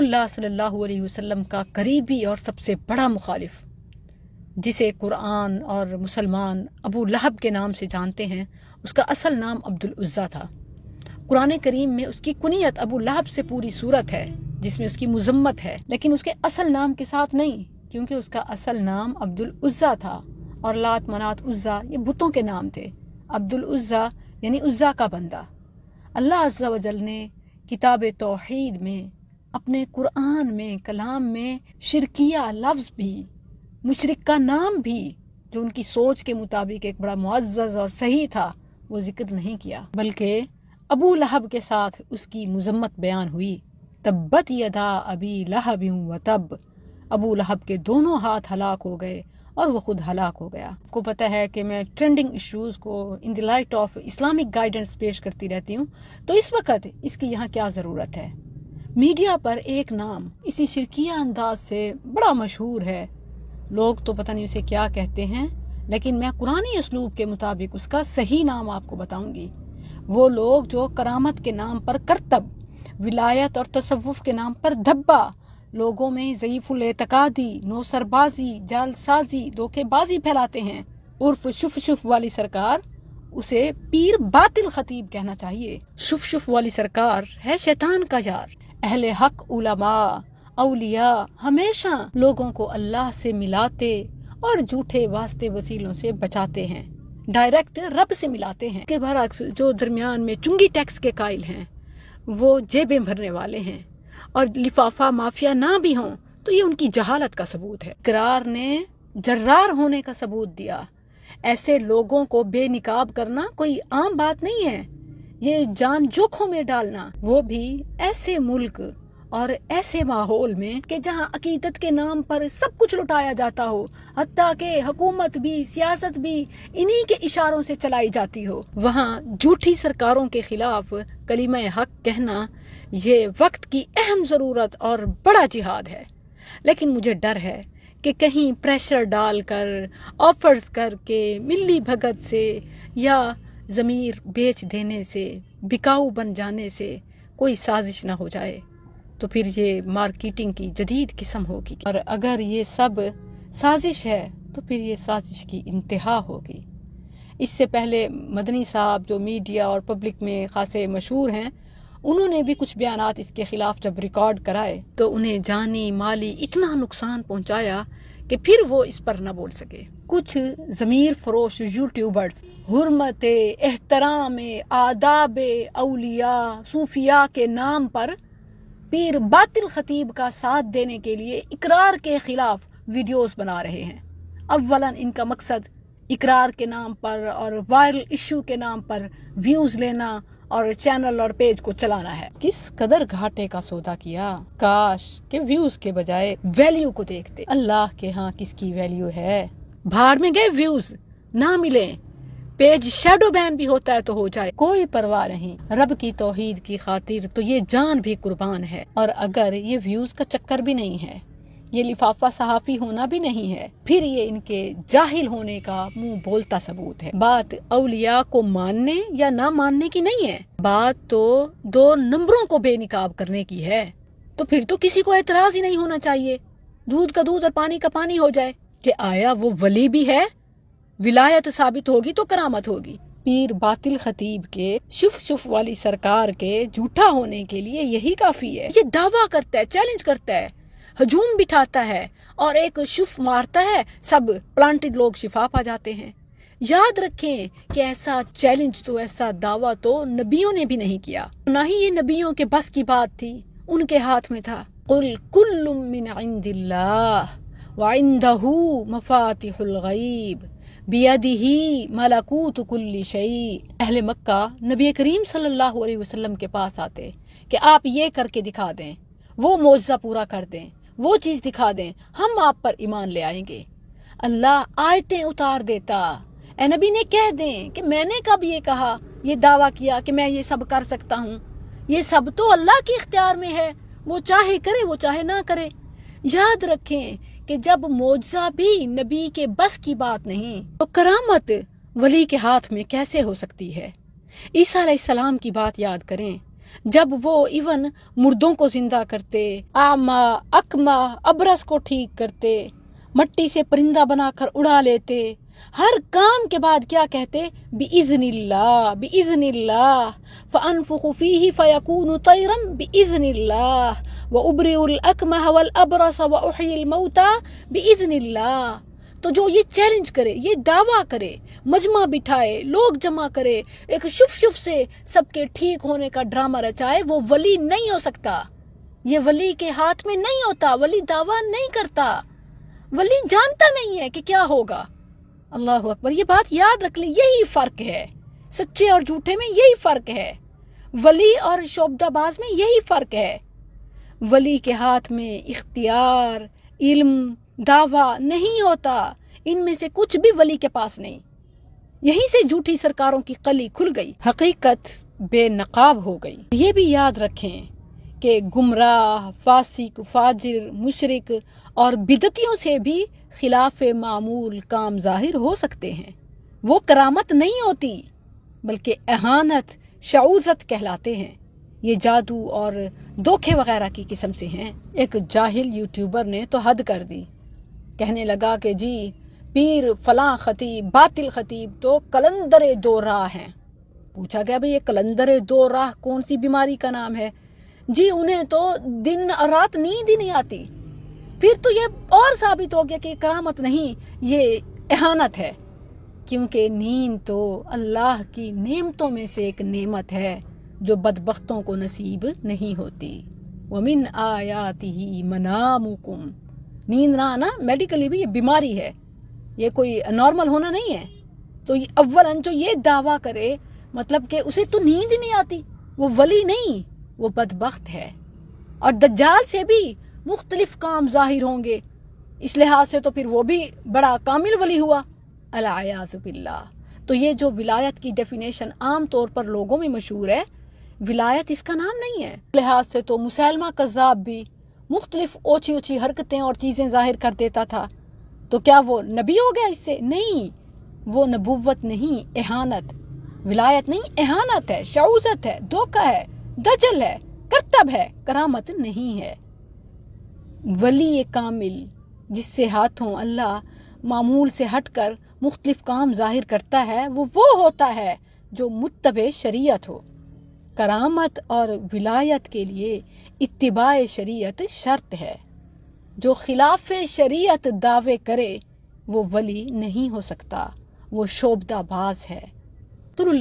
रसूलुल्लाह सल्लल्लाहु अलैहि वसल्लम का करीबी और सबसे बड़ा मुखालिफ, जिसे कुरान और मुसलमान अबू लहब के नाम से जानते हैं, उसका असल नाम अब्दुल उज़्ज़ा था। कुरान करीम में उसकी कुनियत अबू लहब से पूरी सूरत है जिसमें उसकी मुजम्मत है, लेकिन उसके असल नाम के साथ नहीं, क्योंकि उसका असल नाम अब्दुल उज़्ज़ा था और लात मनात उज़्ज़ा ये बुतों के नाम थे। अब्दुल उज़्ज़ा यानी उज़्ज़ा का बंदा। अल्लाह अज़्ज़ा वजल ने किताब तौहीद में, अपने कुरान में, कलाम में शिरकिया लफ्ज़ भी, मुशरिक का नाम भी, जो उनकी सोच के मुताबिक एक बड़ा मुअज़्ज़ज़ और सही था, वो जिक्र नहीं किया, बल्कि अबू लहब के साथ उसकी मुजम्मत बयान हुई। तब्बत यदा अबी लहब व तब, अबू लहब के दोनों हाथ हलाक हो गए और वो खुद हलाक हो गया। आपको पता है कि मैं ट्रेंडिंग इश्यूज़ को in the light of Islamic guidance पेश करती रहती हूँ, तो इस वक्त इसकी यहाँ क्या ज़रूरत है। मीडिया पर एक नाम इसी शिरकिया अंदाज से बड़ा मशहूर है, लोग तो पता नहीं उसे क्या कहते हैं, लेकिन मैं कुरानी असलूब के मुताबिक उसका सही नाम आपको बताऊंगी। वो लोग जो करामत के नाम पर करतब, विलायत और तसव्वुफ के नाम पर धब्बा, लोगों में ज़ईफ़ुल एतकादी, नौसरबाजी, जालसाजी, धोखेबाजी फैलाते हैं, उर्फ शुफ शुफ वाली सरकार, उसे पीर बातिल खतीब कहना चाहिए। शुफ शुफ वाली सरकार है शैतान का यार। अहले हक उलमा औलिया हमेशा लोगों को अल्लाह से मिलाते और झूठे वास्ते वसीलों से बचाते हैं, डायरेक्ट रब से मिलाते हैं। के बरअक्स जो दरमियान में चुंगी टैक्स के कायल हैं, वो जेबें भरने वाले हैं, और लिफाफा माफिया ना भी हों तो ये उनकी जहालत का सबूत है। इकरार ने जर्रार होने का सबूत दिया। ऐसे लोगों को बेनिकाब करना कोई आम बात नहीं है, ये जान जोखों में डालना, वो भी ऐसे मुल्क और ऐसे माहौल में कि जहां अकीदत के नाम पर सब कुछ लुटाया जाता हो, हत्ता के हुकूमत भी, सियासत भी इन्हीं के इशारों से चलाई जाती हो, वहां झूठी सरकारों के खिलाफ कलीमा हक कहना ये वक्त की अहम ज़रूरत और बड़ा जिहाद है। लेकिन मुझे डर है कि कहीं प्रेशर डालकर, ऑफर्स करके, मिली भगत से या ज़मीर बेच देने से, बिकाऊ बन जाने से कोई साजिश ना हो जाए, तो फिर ये मार्केटिंग की जदीद किस्म होगी। और अगर ये सब साजिश है तो फिर ये साजिश की इंतहा होगी। इससे पहले मदनी साहब, जो मीडिया और पब्लिक में खासे मशहूर हैं, उन्होंने भी कुछ बयानात इसके खिलाफ जब रिकॉर्ड कराए तो उन्हें जानी माली इतना नुकसान पहुंचाया कि फिर वो इस पर न बोल सके। कुछ ज़मीर फरोश यूट्यूबर्स हुर्मत, एहतराम, आदाब औलिया, सूफिया के नाम पर पीर बातिल खतीब का साथ देने के लिए इकरार के खिलाफ वीडियोस बना रहे हैं। अव्वलन इनका मकसद इकरार के नाम पर और वायरल इशू के नाम पर व्यूज लेना और चैनल और पेज को चलाना है। किस कदर घाटे का सौदा किया, काश के व्यूज के बजाय वैल्यू को देखते। अल्लाह के यहाँ किसकी वैल्यू है, भाड़ में गए व्यूज ना मिले, पेज शैडो बैन भी होता है तो हो जाए, कोई परवाह नहीं। रब की तौहीद की खातिर तो ये जान भी कुर्बान है। और अगर ये व्यूज का चक्कर भी नहीं है, ये लिफाफा सहाफी होना भी नहीं है, फिर ये इनके जाहिल होने का मुंह बोलता सबूत है। बात औलिया को मानने या ना मानने की नहीं है, बात तो दो नंबरों को बेनिकाब करने की है। तो फिर तो किसी को एतराज ही नहीं होना चाहिए, दूध का दूध और पानी का पानी हो जाए कि आया वो वली भी है, विलायत साबित होगी तो करामत होगी। पीर बातिल खतीब के शुफ शुफ वाली सरकार के झूठा होने के लिए यही काफी है। ये दावा करता है, चैलेंज करता है, हजूम बिठाता है और एक शुफ मारता है, सब प्लांटेड लोग शिफा पा जाते हैं। याद रखें कि ऐसा चैलेंज तो, ऐसा दावा तो नबियों ने भी नहीं किया, ना ही ये नबियों के बस की बात थी, उनके हाथ में था। कुल कुल्लुम मिन इंदिल्लाह व इंदहू मफातिहुल गैब बियदिही मलकूत कुल्ली शै। अहले मक्का नबी करीम सल्लल्लाहु अलैहि वसल्लम के पास आते कि आप ये करके दिखा दें, वो मौजज़ा पूरा कर दें, वो चीज़ दिखा दें, हम आप पर ईमान ले आएंगे। अल्लाह आयतें उतार देता, ए नबी ने कह दें कि मैंने कब ये कहा, ये दावा किया कि मैं ये सब कर सकता हूँ, ये सब तो अल्लाह के इख्तियार में है, वो चाहे करे वो चाहे ना करे। याद रखें कि जब मौजज़ा भी नबी के बस की बात नहीं, तो करामत वली के हाथ में कैसे हो सकती है। ईसा अलैहिस्सलाम की बात याद करें, جب وہ ایون مردوں کو زندہ کرتے، آما اکما ابرس کو ٹھیک کرتے، مٹی سے پرندہ بنا کر اڑا لیتے، ہر کام کے بعد کیا کہتے؟ بِإِذْنِ اللَّهِ بِإِذْنِ اللَّهِ فَأَنفُخُ فِيهِ فَيَكُونُ طَيْرًا بِإِذْنِ اللَّهِ وَأُبْرِئُ الْأَكْمَحَ وَالْأَبْرَصَ وَأُحْيِي الْمَوْتَى بِإِذْنِ اللَّهِ۔ تو جو یہ چیلنج کرے، یہ دعویٰ کرے، مجمع بٹھائے، لوگ جمع کرے، ایک شف سے سب کے ٹھیک ہونے کا ڈرامہ رچائے، وہ ولی نہیں ہو سکتا۔ یہ ولی کے ہاتھ میں نہیں ہوتا، ولی دعویٰ نہیں کرتا، ولی جانتا نہیں ہے کہ کیا ہوگا۔ اللہ اکبر، یہ بات یاد رکھ لیں، یہی فرق ہے، سچے اور جھوٹے میں یہی فرق ہے، ولی اور شعبدہ باز میں یہی فرق ہے۔ ولی کے ہاتھ میں اختیار، علم، دعویٰ نہیں ہوتا، ان میں سے کچھ بھی ولی کے پاس نہیں۔ یہیں سے جھوٹی سرکاروں کی قلی کھل گئی، حقیقت بے نقاب ہو گئی۔ یہ بھی یاد رکھیں کہ گمراہ، فاسق، فاجر، مشرک اور بدعتیوں سے بھی خلاف معمول کام ظاہر ہو سکتے ہیں۔ وہ کرامت نہیں ہوتی بلکہ اہانت، شعوذت کہلاتے ہیں۔ یہ جادو اور دھوکے وغیرہ کی قسم سے ہیں۔ ایک جاہل یوٹیوبر نے تو حد کر دی، کہنے لگا کہ جی پیر فلاں خطیب، باطل خطیب تو کلندر دو راہ ہیں۔ پوچھا گیا بھئی یہ کلندر دو راہ کون سی بیماری کا نام ہے؟ جی انہیں تو دن اور رات نیند ہی نہیں آتی۔ پھر تو یہ اور ثابت ہو گیا کہ کرامت نہیں، یہ اہانت ہے، کیونکہ نیند تو اللہ کی نعمتوں میں سے ایک نعمت ہے جو بدبختوں کو نصیب نہیں ہوتی۔ وَمِنْ آیَاتِهِ مَنَامُكُمْ، نیند نہ آنا میڈیکلی بھی یہ بیماری ہے، یہ کوئی نارمل ہونا نہیں ہے۔ تو اولاً جو یہ دعویٰ کرے مطلب کہ اسے تو نیند ہی نہیں آتی، وہ ولی نہیں، وہ بدبخت ہے۔ اور دجال سے بھی مختلف کام ظاہر ہوں گے، اس لحاظ سے تو پھر وہ بھی بڑا کامل ولی ہوا، العیاذ باللہ۔ تو یہ جو ولایت کی ڈیفینیشن عام طور پر لوگوں میں مشہور ہے، ولایت اس کا نام نہیں ہے۔ اس لحاظ سے تو مسیلمہ کذاب بھی مختلف اوچھی اوچھی حرکتیں اور چیزیں ظاہر کر دیتا تھا، تو کیا وہ نبی ہو گیا اس سے؟ نہیں، وہ نبوت نہیں، اہانت، ولایت نہیں، اہانت ہے، شعوذت ہے، دھوکہ ہے، دجل ہے، کرتب ہے، کرامت نہیں ہے۔ ولی کامل جس سے ہاتھوں اللہ معمول سے ہٹ کر مختلف کام ظاہر کرتا ہے، وہ ہوتا ہے جو متبع شریعت ہو۔ کرامت اور ولایت کے لیے اتباع شریعت شرط ہے۔ جو خلاف شریعت دعوے کرے وہ ولی نہیں ہو سکتا، وہ شعبدہ باز ہے۔